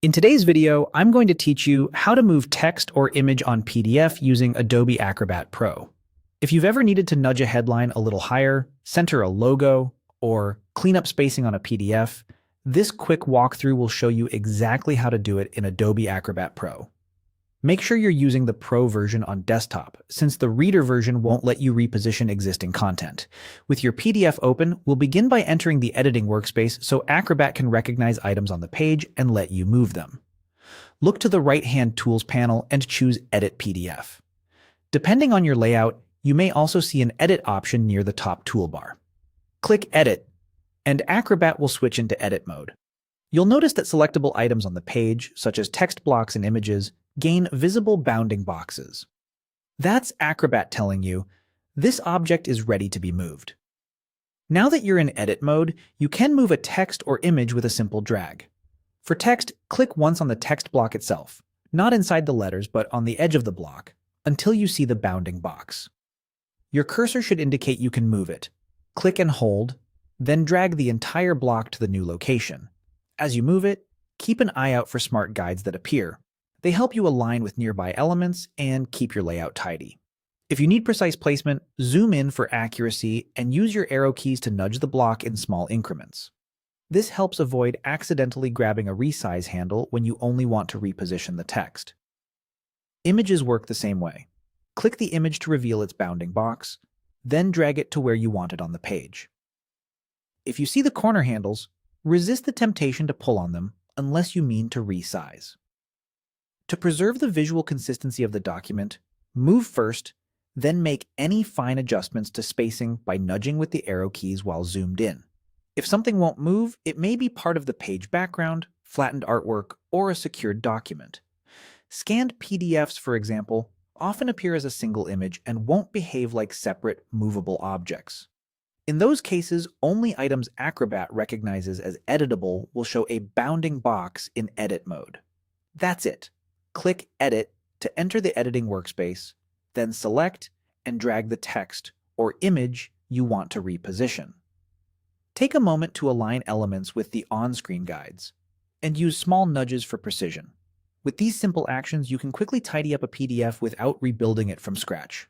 In today's video, I'm going to teach you how to move text or image on PDF using Adobe Acrobat Pro. If you've ever needed to nudge a headline a little higher, center a logo, or clean up spacing on a PDF, this quick walkthrough will show you exactly how to do it in Adobe Acrobat Pro. Make sure you're using the Pro version on desktop, since the Reader version won't let you reposition existing content. With your PDF open, we'll begin by entering the editing workspace so Acrobat can recognize items on the page and let you move them. Look to the right-hand Tools panel and choose Edit PDF. Depending on your layout, you may also see an Edit option near the top toolbar. Click Edit, and Acrobat will switch into Edit mode. You'll notice that selectable items on the page, such as text blocks and images, gain visible bounding boxes. That's Acrobat telling you, this object is ready to be moved. Now that you're in edit mode, you can move a text or image with a simple drag. For text, click once on the text block itself, not inside the letters but on the edge of the block, until you see the bounding box. Your cursor should indicate you can move it. Click and hold, then drag the entire block to the new location. As you move it, keep an eye out for smart guides that appear. They help you align with nearby elements and keep your layout tidy. If you need precise placement, zoom in for accuracy and use your arrow keys to nudge the block in small increments. This helps avoid accidentally grabbing a resize handle when you only want to reposition the text. Images work the same way. Click the image to reveal its bounding box, then drag it to where you want it on the page. If you see the corner handles, resist the temptation to pull on them unless you mean to resize. To preserve the visual consistency of the document, move first, then make any fine adjustments to spacing by nudging with the arrow keys while zoomed in. If something won't move, it may be part of the page background, flattened artwork, or a secured document. Scanned PDFs, for example, often appear as a single image and won't behave like separate, movable objects. In those cases, only items Acrobat recognizes as editable will show a bounding box in edit mode. That's it. Click Edit to enter the editing workspace, then select and drag the text or image you want to reposition. Take a moment to align elements with the on-screen guides, and use small nudges for precision. With these simple actions, you can quickly tidy up a PDF without rebuilding it from scratch.